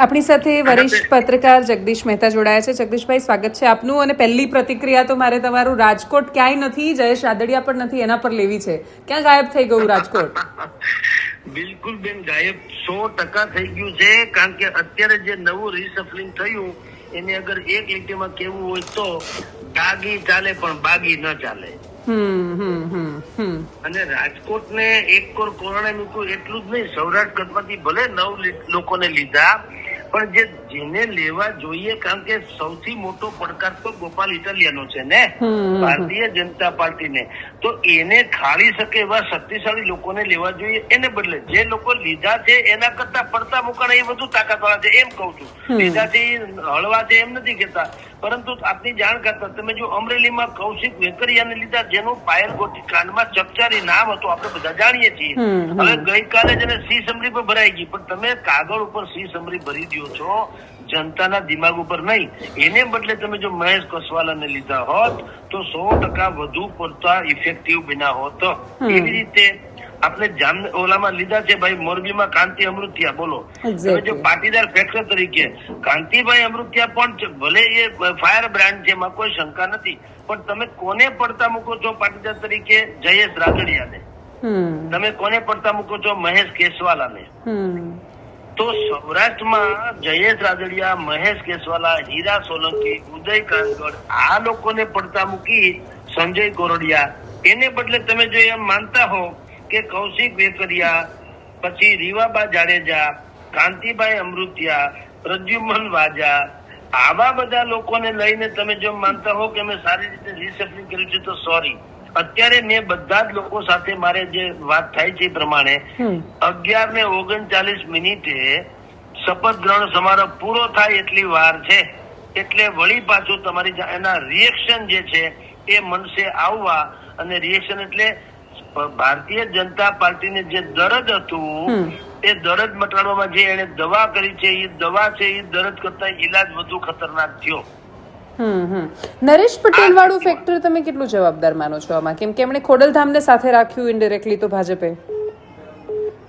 આપણી સાથે વરિષ્ઠ પત્રકાર જગદીશ મહેતા જોડાયા છે. જગદીશભાઈ, સ્વાગત છે આપનું. અને પહેલી પ્રતિક્રિયા તો મારે તમારું રાજકોટ ક્યાંય નથી, જયેશ રાદડિયા પણ નથી, એના પર લેવી છે. ક્યાં ગાયબ થઈ ગયું રાજકોટ? બિલકુલ બેન, ગાયબ 100% થઈ ગયું છે. કારણ કે અત્યારે જે નવું રિસફલિંગ થયું એને અગર એક લીટીમાં કેવું હોય તો ગાગી ચાલે પણ બાગી ન ચાલે. અને રાજકોટ ને એક કોરોના મૂક્યું એટલું જ નહીં, સૌરાષ્ટ્ર કચ્છમાંથી ભલે 9 લોકોને લીધા, પણ જેને લેવા જોઈએ, કારણ કે સૌથી મોટો પડકાર તો ગોપાલ ઇટાલિયાનો છે ને, ભારતીય જનતા પાર્ટીને. તો એને ખાલી શકે એવા શક્તિશાળી લોકોને લેવા જોઈએ. એને બદલે જે લોકો લીધા છે એના કરતા પડતા મુકાણા એ વધુ તાકાતવાળા છે, એમ કઉ છું. લીધા છે હળવા છે એમ નથી કેતા, પરંતુ આપની જાણ કરતા તમે જો અમરેલીમાં કૌશિક વેકરિયાને લીધા, જેનું પાયલ ગોટી કાંડમાં ચકચારી નામ હતું, આપણે બધા જાણીએ છીએ. હવે ગઈકાલે જેને સી સમરી પર ભરાઈ ગઈ, પણ તમે કાગળ ઉપર સી સમરી ભરી દો છો, જનતાના દિમાગ ઉપર નહીં. એને બદલે તમે જો મહેશ કસવાલાને લીધા હોત તો 100% વધુ પડતા ઇફેક્ટિવ બન્યા હોત. એવી રીતે આપણે ઓલામાં લીધા છે ભાઈ, મોરબીમાં કાંતિ અમૃતિયા. બોલો, તમે જો પાટીદાર ફેક્ટર તરીકે કાંતિભાઈ અમૃતિયા પણ ભલે એ ફાયર બ્રાન્ડ છે, એમાં કોઈ શંકા નથી, પણ તમે કોને પડતા મૂકો છો પાટીદાર તરીકે? જયેશ રાદડિયાને. તમે કોને પડતા મૂકો છો? મહેશ કેસવાલાને. તો સૌરાષ્ટ્રમાં જયેશ રાદડિયા, મહેશ કેસવાલા, હીરા સોલંકી, ઉદય કાનગડ, આ લોકોને પડતા મૂકી સંજય કોરડિયા. એને બદલે તમે જો એમ માનતા હો કે કૌશિક વેકરિયા, પછી રીવાબા જાડેજા, કાંતિભાઈ અમૃતિયા, પ્રદ્યુમન વાજા, આવા બધા લોકોને લઈને તમે જો માનતા હો કે મેં સારી રીતે રિસેપ્લિંગ કર્યું છે, તો સોરી. અત્યારે મેં બધા જ લોકો સાથે મારે જે વાત થાય છે એ પ્રમાણે 11:39 શપથ ગ્રહણ સમારોહ પૂરો થાય એટલી વાર છે. એટલે વળી પાછું તમારી એના રિએક્શન જે છે એ મનસે આવવા, અને રિએક્શન એટલે ભારતીય જનતા પાર્ટીને જે દર્દ હતું એ દર્દ મટાડવામાં જે એને દવા કરી છે, એ દવા છે એ દર્દ કરતા ઈલાજ વધુ ખતરનાક થયો. નરેશ પટેલ વાળું ફેક્ટર તમે કેટલું જવાબદાર માનો છો આમાં? કેમ કે એમણે ખોડલધામને સાથે રાખ્યું ઇનડાયરેક્ટલી તો ભાજપે.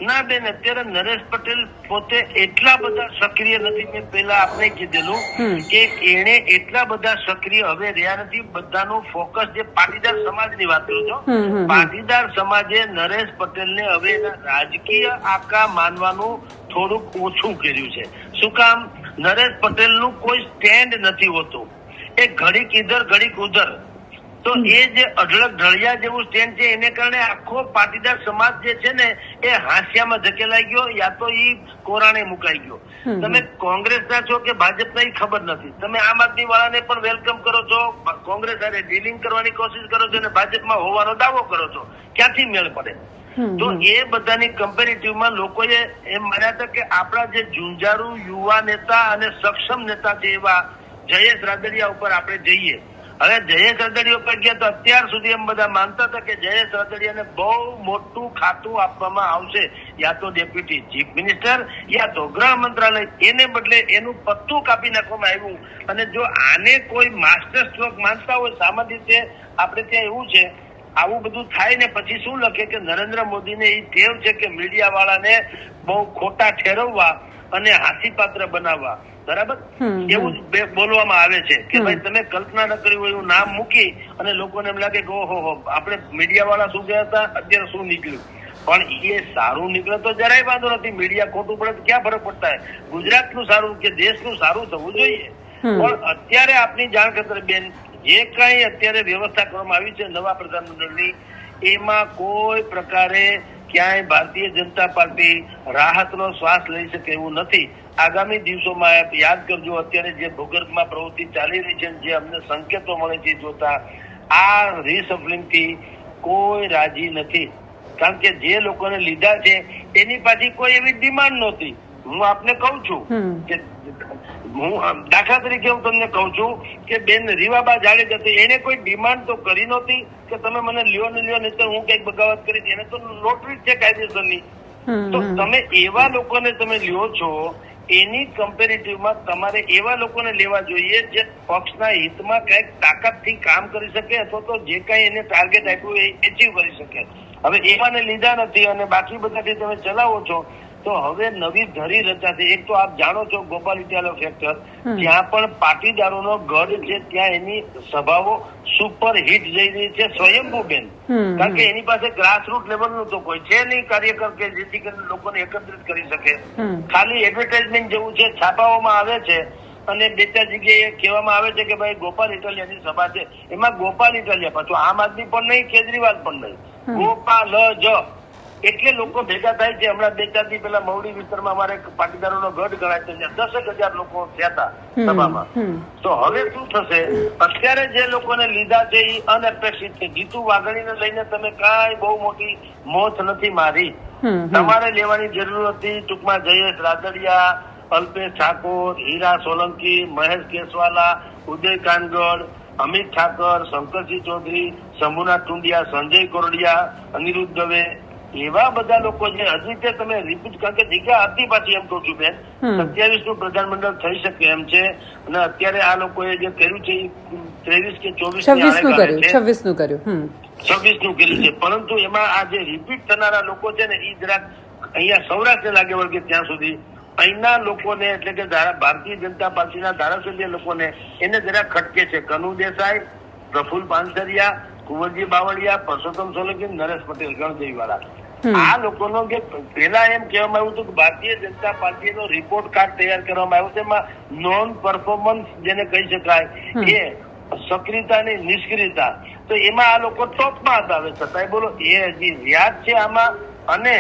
ના બેન, અત્યારે નરેશ પટેલ પોતે એટલા બધા સક્રિય નથી. મેં પેલા આપણે કીધેલું કે એને એટલા બધા સક્રિય હવે રહ્યા નથી. બધાનું ફોકસ જે પાટીદાર સમાજની વાત કરું છું, પાટીદાર સમાજે નરેશ પટેલને હવે એના રાજકીય આકા માનવાનું થોડુંક ઓછું કર્યું છે. શું કામ? નરેશ પટેલનું કોઈ સ્ટેન્ડ નથી હોતું. એ ઘડીક ઇધર ઘડીક ઉધર. તો એ જે અઢળક ઢળિયા જેવું સ્ટેન્ડ છે, એને કારણે આખો પાટીદાર સમાજ જે છે ને એ હાંસિયામાં ધકેલાઈ ગયો, યા તો એ કોરાણે મુકાઈ ગયો. તમે કોંગ્રેસના છો કે ભાજપના એ ખબર નથી. તમે આમ આદમી વાળાને પણ વેલકમ કરો છો, કોંગ્રેસ સાથે ડીલિંગ કરવાની કોશિશ કરો છો, અને ભાજપમાં હોવાનો દાવો કરો છો. ક્યાંથી મેળ પડે? તો એ બધાની કમ્પેરેટિવમાં લોકોએ એમ માન્યા હતા કે આપણા જે ઝુંઝારુ યુવા નેતા અને સક્ષમ નેતા છે એવા જયેશ રાદડિયા ઉપર આપણે જઈએ. હવે જયેશ રાદડિયા ઉપર ગયા તો અત્યાર સુધી એમ બધા માનતા હતા કે જયેશ રાદડિયાને બહુ મોટું ખાતું આપવામાં આવશે, યા તો ડેપ્યુટી ચીફ મિનિસ્ટર યા તો ગૃહ મંત્રાલય. એને બદલે એનું પત્તું કાપી નાખવામાં આવ્યું. અને જો આને કોઈ માસ્ટર સ્ટ્રોક માનતા હોય, સામાન્ય રીતે આપણે ત્યાં એવું છે, આવું બધું થાય ને પછી શું લખે કે નરેન્દ્ર મોદીને એ ટેવ છે કે મીડિયા વાળાને બહુ ખોટા ઠેરવવા અને હાસ્યપાત્ર બનાવવા. બરાબર, એવું બોલવામાં આવે છે કે ભાઈ તમે કલ્પના ન કરી હોય એવું નામ મૂકી અને લોકોને એમ લાગે કે ઓહો આપણે મીડિયા વાળા શું ગયા હતા, અત્યારે શું નીકળ્યું. પણ એ સારું નીકળે તો જરાય વાંધો નથી. મીડિયા ખોટું પડે તો ક્યાં ફરક પડતા હોય? ગુજરાતનું સારું કે દેશનું સારું થવું જોઈએ. પણ અત્યારે આપની જાણ ખાતર બેન, જે કઈ અત્યારે વ્યવસ્થા કરવામાં આવી છે નવા પ્રધાનમંત્રીની, એમાં કોઈ પ્રકારે ક્યાંય ભારતીય જનતા પાર્ટી રાહતનો શ્વાસ લઈ શકે એવું નથી. આગામી દિવસોમાં યાદ કરજો, અત્યારે જે ભૂગર્ભમાં પ્રવૃત્તિ ચાલી રહી છે, જે અમને સંકેતો મળે છે જોતા, આ રિસફલિંગ થી કોઈ રાજી નથી. કારણ કે જે લોકોને લીધા છે એની પાછી કોઈ એવી ડિમાન્ડ નહોતી. હું આપને કઉ છું કે હું દાખલા તરીકે હું તમને કઉ છું કે બેન રીવાબા જાડેજા હતી, એને કોઈ ડિમાન્ડ તો કરી નહોતી કે તમે મને લ્યો ને લ્યો, નહીં તો હું કઈક બગાવત કરીશ. એને તો લોટરી છે કાયદેસરની. તો તમે એવા લોકોને તમે લ્યો છો, એની કમ્પેરેટિવમાં તમારે એવા લોકોને લેવા જોઈએ જે પક્ષના હિતમાં કઈક તાકાતથી કામ કરી શકે, અથવા તો જે કઈ એને ટાર્ગેટ આપ્યું એ એચીવ કરી શકે. હવે એવાને લીધા નથી અને બાકી બધાથી તમે ચલાવો છો. તો હવે નવી ધરી રચાશે. એક તો આપ જાણો છો ગોપાલ ઇટાલિયા ફેક્ટર ત્યાં પણ પાટીદારોનો ગઢ છે, ત્યાં એની સભાઓ સુપર હિટ જઈ રહી છે સ્વયંભૂબેન. કારણ કે એની પાસે ગ્રાસરૂટ લેવલનું તો કોઈ છે નહીં કાર્યકર કે જેથી કરીને લોકોને એકત્રિત કરી શકે. ખાલી એડવર્ટાઇઝમેન્ટ જેવું છે, છાપાઓમાં આવે છે અને બે ચાર જગ્યાએ કહેવામાં આવે છે કે ભાઈ ગોપાલ ઇટાલિયાની સભા છે. એમાં ગોપાલ ઇટાલિયા પાછું આમ આદમી પણ નહીં, કેજરીવાલ પણ નહીં, ગોપાલ જ એટલે લોકો ભેગા થાય છે. હમણાં બે ચાર દી પહેલા મવડી વિસ્તારમાં અમારે પાટીદારોનો ગઢ ગણાય છે, 10,000 લોકો થયા હતા સભામાં. તો હવે શું થશે? અત્યારે જે લોકોને લીધા છે એ અનઅપેક્ષિત છે. જીતુ વાઘાણીને લઈને તમે કાંઈ બહુ મોટી મોત નથી મારી, તમારે લેવાની જરૂર હતી. ટૂંકમાં જયેશ રાદડિયા, અલ્પેશ ઠાકોર, હીરા સોલંકી, મહેશ કેસવાલા, ઉદય કાનગડ, અમિત ઠાકર, શંકરસિંહ ચૌધરી, શંભુનાથ ટુંડિયા, સંજય કોરડિયા, અનિરુદ્ધ દવે, એવા બધા લોકો છે. હજી તે તમે રિપીટ, કારણ કે જગ્યા હતી પાછી, એમ કહું છું બેન, 27નું પ્રધાનમંડળ થઈ શકે એમ છે. અને અત્યારે આ લોકોએ જે કર્યું છે 23 કે 26નું કર્યું છે. પરંતુ એમાં આ જે રિપીટ થનારા લોકો છે ને એ જરાક અહીંયા સૌરાષ્ટ્ર લાગે વળગે ત્યાં સુધી અહીંના લોકોને, એટલે કે ભારતીય જનતા પાર્ટીના ધારાસભ્ય લોકોને એને જરા ખટકે છે. કનુ દેસાઈ, પ્રફુલ્લ પાનસરિયા, કુંવરજી બાવળિયા, પરસોત્તમ સોલંકી, નરેશ પટેલ, ગણદેવીવાળા, આ લોકોનો જે પેલા એમ કહેવામાં આવ્યું હતું કે ભારતીય જનતા પાર્ટીનો રિપોર્ટ કાર્ડ તૈયાર કરવામાં આવ્યો છે, એમાં નોન પરફોર્મન્સ જેને કહી શકાય એ સક્રિયતા અને નિષ્ક્રિયતા, તો એમાં આ લોકો ટોપમાં હતા. હવે છતાંય બોલો એ હજી વ્યાજ છે આમાં, અને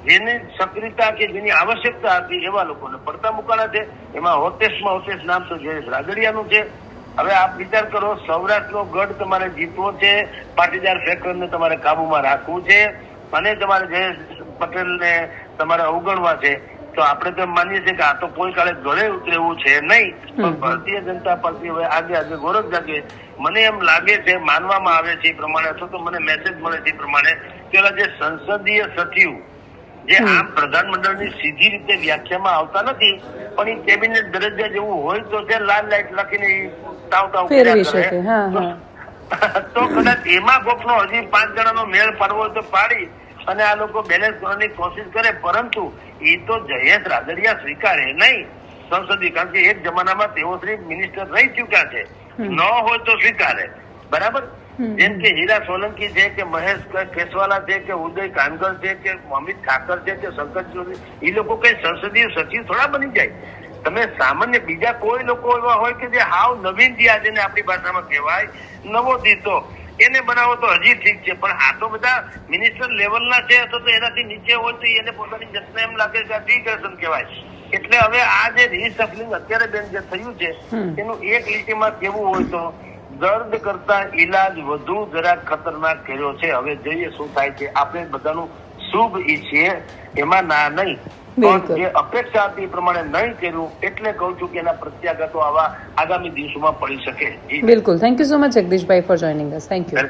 જેની સક્રિયતા કે જેની આવશ્યકતા હતી એવા લોકોને પડતા મુકાણા છે. એમાં હોટેસ્ટમાં હોટેસ્ટ નામ તો જયેશ રાદડિયાનું છે. હવે આપ વિચાર કરો, સૌરાષ્ટ્રનો ગઢ તમારે જીતવો છે, પાટીદાર ફેક્ટરને તમારે કાબુમાં રાખવું છે, અને તમારે જયેશ પટેલને તમારે અવગણવા છે. તો આપણે તો માનીએ છીએ કે આ તો કોઈ કાળે ગળે ઉતરે એવું છે નહીં. પણ ભારતીય જનતા પાર્ટી હવે આજે ગોરખ જાગે. મને એમ લાગે છે, માનવામાં આવે છે એ પ્રમાણે, અથવા તો મને મેસેજ મળે છે એ પ્રમાણે, પેલા જે સંસદીય સચિવ જે આમ પ્રધાનમંડળની સીધી રીતે વ્યાખ્યામાં આવતા નથી, પણ એ કેબિનેટ દરજ્જા જેવું હોય તો જે લાલ લાઈટ લખીને તાવ ફેરવી શકે, તો કદાચ એમાં કોકનો હજી 5 જણાનો મેળ પાડવો હોય તો પાડી અને આ લોકો બેલેન્સ કરવાની કોશિશ કરે. પરંતુ એ તો જયેશ રાદડિયા સ્વીકારે નહીં સંસદીય, કારણ કે એક જમાનામાં તેઓ શ્રી મિનિસ્ટર રહી ચુક્યા છે, ન હોય તો સ્વીકારે. બરાબર. જેમ કે હીરા સોલંકી છે, કે મહેશ કેસવાલા છે, કે ઉદય કાનગડ છે, કે અમિત ઠાકર છે, કે શંકર ચૌધરી, એ લોકો કઈ સંસદીય સચિવ થોડા બની જાય. તમે સામાન્ય બીજા કોઈ લોકો એવા હોય કે જે હાવ નવીન થયા, જેને આપણી ભાષામાં કહેવાય નવો દીતો, એને બનાવો તો હજી ઠીક છે. પણ આ તો બધા મિનિસ્ટર લેવલના છે, અથવા તો એનાથી નીચે હોય તો એને પોતાની જાતને એમ લાગે કે આ ડિગ્રેડેશન કહેવાય. એટલે હવે આ જે રીસફલિંગ અત્યારે બેન જે થયું છે એનું એક લીટીમાં કેવું હોય તો દર્દ કરતા ઈલાજ વધુ જરાક ખતરનાક કર્યો છે. હવે જોઈએ શું થાય છે. આપણે બધાનું શુભ ઈચ્છીએ, એમાં ના નહીં, પણ જે અપેક્ષા હતી એ પ્રમાણે નહીં કર્યું, એટલે કહું છું કે એના પ્રત્યાઘાતો આવા આગામી દિવસોમાં પડી શકે. બિલકુલ. Thank you so much Jagdishbhai four joining us. Thank you.